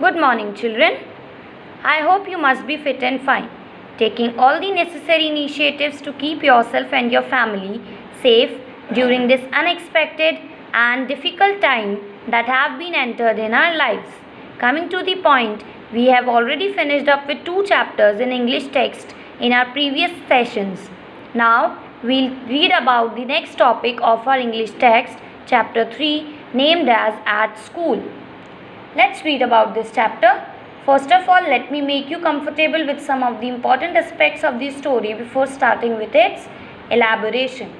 Good morning, children. I hope you must be fit and fine, taking all the necessary initiatives to keep yourself and your family safe during this unexpected and difficult time that have been entered in our lives. Coming to the point, we have already finished up with 2 chapters in English text in our previous sessions. Now, we'll read about the next topic of our English text, chapter 3, named as At School. Let's read about this chapter. First of all, let me make you comfortable with some of the important aspects of the story before starting with its elaboration.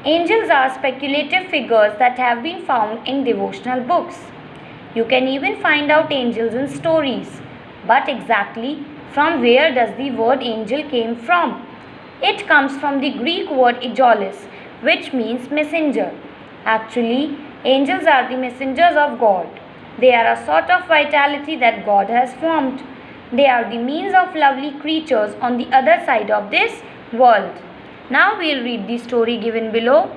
Angels are speculative figures that have been found in devotional books. You can even find out angels in stories. But exactly from where does the word angel came from? It comes from the Greek word angelos, which means messenger. Actually, angels are the messengers of God. They are a sort of vitality that God has formed. They are the means of lovely creatures on the other side of this world. Now we'll read the story given below.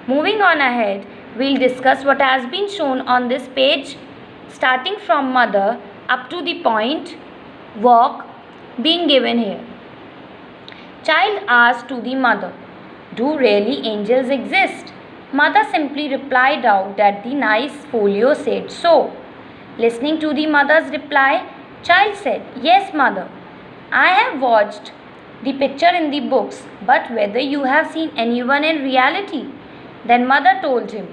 Moving on ahead, we'll discuss what has been shown on this page, starting from mother up to the point walk being given here. Child asked to the mother, "Do really angels exist?" Mother simply replied out that the nice folio said so. Listening to the mother's reply, child said, "Yes, mother, I have watched the picture in the books, but whether you have seen anyone in reality?" Then mother told him,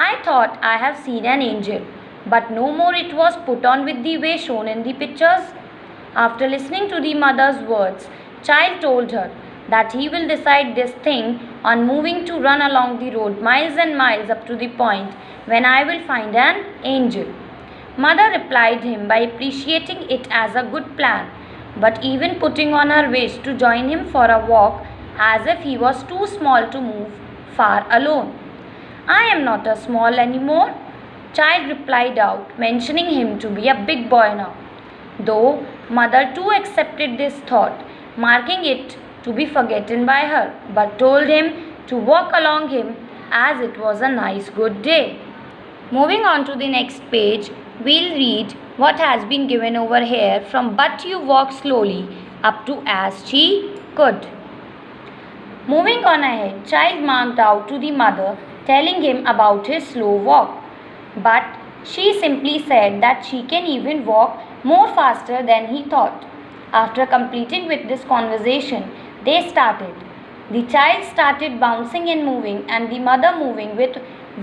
"I thought I have seen an angel, but no more it was put on with the way shown in the pictures." After listening to the mother's words, child told her that he will decide this thing on moving to run along the road miles and miles up to the point when I will find an angel. Mother replied him by appreciating it as a good plan, but even putting on her wish to join him for a walk as if he was too small to move far alone. "I am not a small anymore," child replied out, mentioning him to be a big boy now. Though mother too accepted this thought, marking it to be forgotten by her, but told him to walk along him as it was a nice good day. Moving on to the next page, we'll read what has been given over here from "But you walk slowly" up to "As she could." Moving on ahead, child marked out to the mother, telling him about his slow walk. But she simply said that she can even walk more faster than he thought. After completing with this conversation, they started. The child started bouncing and moving, and the mother moving with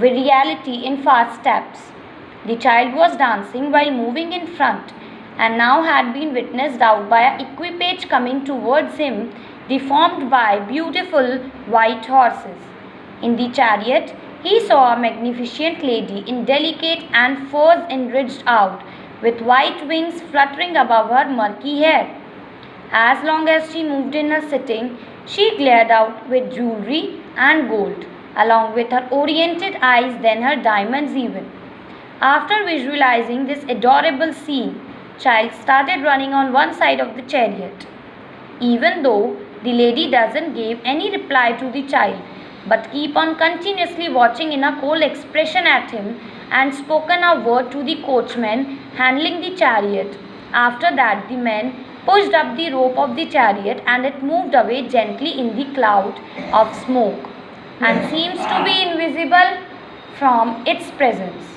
virtuality in fast steps. The child was dancing while moving in front, and now had been witnessed out by an equipage coming towards him, deformed by beautiful white horses. In the chariot, he saw a magnificent lady in delicate and furs enriched out, with white wings fluttering above her murky hair. As long as she moved in her sitting, she glared out with jewelry and gold, along with her oriented eyes, then her diamonds even. After visualizing this adorable scene, child started running on one side of the chariot. Even though the lady doesn't give any reply to the child, but keep on continuously watching in a cold expression at him, and spoken a word to the coachman handling the chariot. After that, the men pushed up the rope of the chariot, and it moved away gently in the cloud of smoke, and seems to be invisible from its presence.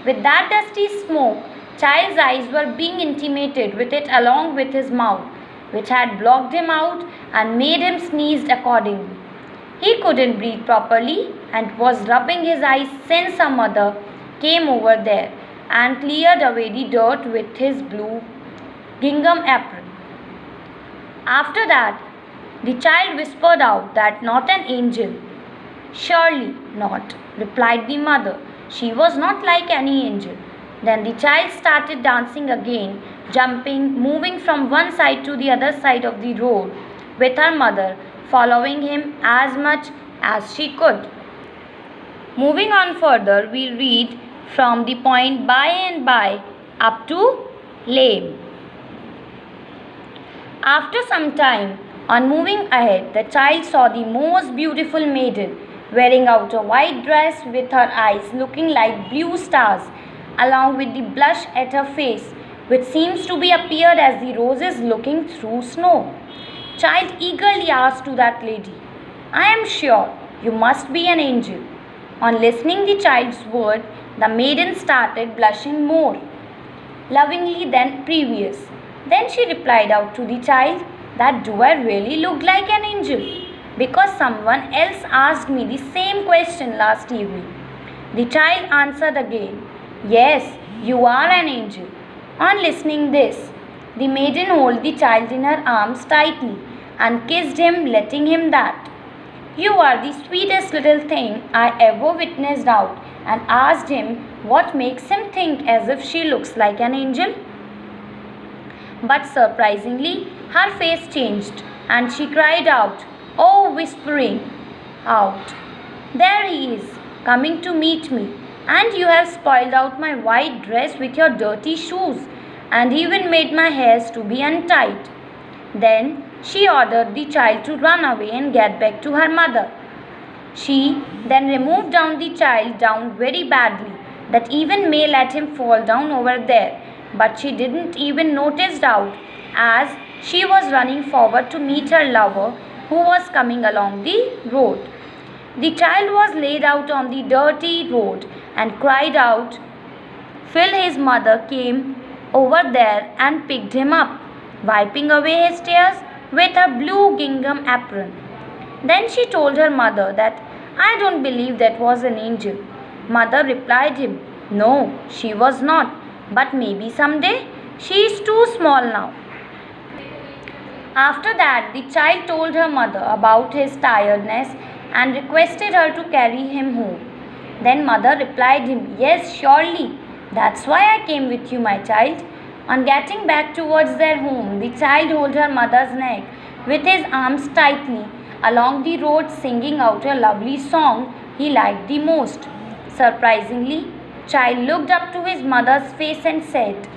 With that dusty smoke, child's eyes were being intimated with it along with his mouth, which had blocked him out and made him sneeze accordingly. He couldn't breathe properly and was rubbing his eyes since a mother came over there and cleared away the dirt with his blue gingham apron. After that, the child whispered out that not an angel. "Surely not," replied the mother. "She was not like any angel." Then the child started dancing again, jumping, moving from one side to the other side of the road, with her mother following him as much as she could. Moving on further, we read from the point "by and by" up to "lame." After some time, on moving ahead, the child saw the most beautiful maiden, wearing out a white dress with her eyes looking like blue stars along with the blush at her face, which seems to be appeared as the roses looking through snow. Child eagerly asked to that lady, I am sure you must be an angel. On listening the child's word, the maiden started blushing more lovingly than previous. Then she replied out to the child, that do I really look like an angel? Because someone else asked me the same question last evening. The child answered again, yes, you are an angel. On listening this, the maiden held the child in her arms tightly and kissed him, letting him that. You are the sweetest little thing I ever witnessed out, and asked him what makes him think as if she looks like an angel. But surprisingly, her face changed and she cried out, oh, whispering out, there he is, coming to meet me, and you have spoiled out my white dress with your dirty shoes, and even made my hairs to be untied. Then she ordered the child to run away and get back to her mother. She then removed down the child down very badly, that even May let him fall down over there, but she didn't even notice out, as she was running forward to meet her lover who was coming along the road. The child was laid out on the dirty road and cried out, Phil, his mother came over there and picked him up, wiping away his tears with her blue gingham apron. Then she told her mother that, I don't believe that was an angel. Mother replied him, no, she was not, but maybe someday. She is too small now. After that, the child told her mother about his tiredness and requested her to carry him home. Then mother replied him, yes, surely. That's why I came with you, my child. On getting back towards their home, the child held her mother's neck with his arms tightly along the road, singing out a lovely song he liked the most. Surprisingly, child looked up to his mother's face and said,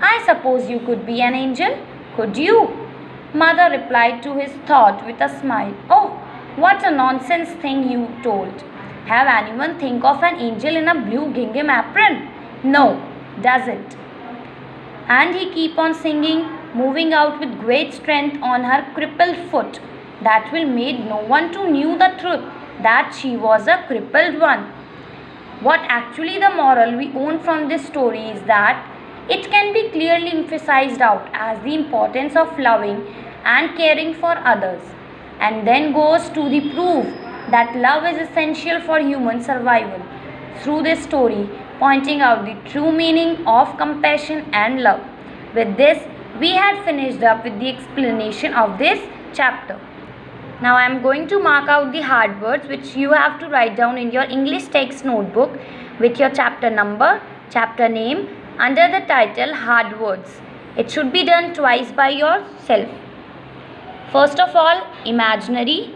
I suppose you could be an angel, could you? Mother replied to his thought with a smile, oh, what a nonsense thing you told. Have anyone think of an angel in a blue gingham apron? No, doesn't. And he keep on singing, moving out with great strength on her crippled foot. That will made no one to knew the truth, that she was a crippled one. What actually the moral we own from this story is that it can be clearly emphasized out as the importance of loving and caring for others, and then goes to the proof that love is essential for human survival through this story, pointing out the true meaning of compassion and love. With this, we had finished up with the explanation of this chapter. Now I am going to mark out the hard words which you have to write down in your English text notebook with your chapter number, chapter name, under the title Hard Words. It should be done twice by yourself. First of all, imaginary.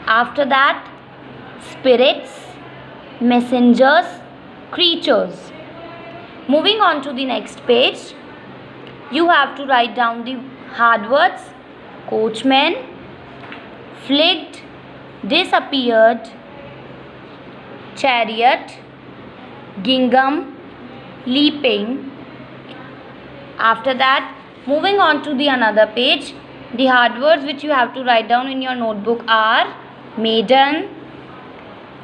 After that, spirits, messengers, creatures. Moving on to the next page, you have to write down the hard words: coachman, flicked, disappeared, chariot, gingham, leaping. After that, moving on to the another page, the hard words which you have to write down in your notebook are maiden,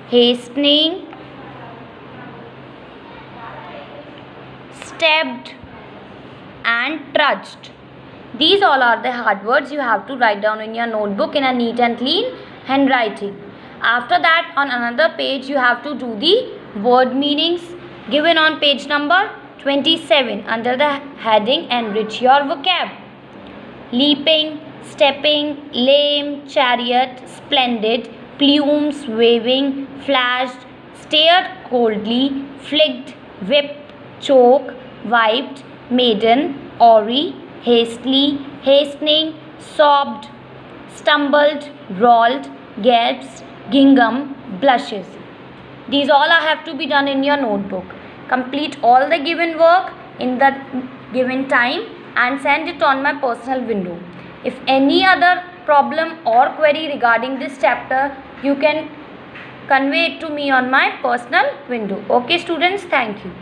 hastening, stepped, and trudged. These all are the hard words you have to write down in your notebook in a neat and clean handwriting. After that, on another page, you have to do the word meanings given on page number 27 under the heading Enrich Your Vocab. Leaping, stepping, lame, chariot, splendid, plumes, waving, flashed, stared coldly, flicked, whipped, choke, wiped, maiden, awry, hastily, hastening, sobbed, stumbled, rolled, gasped, gingham, blushes. These all are have to be done in your notebook. Complete all the given work in the given time and send it on my personal window. If any other problem or query regarding this chapter, you can convey it to me on my personal window. Okay students, thank you.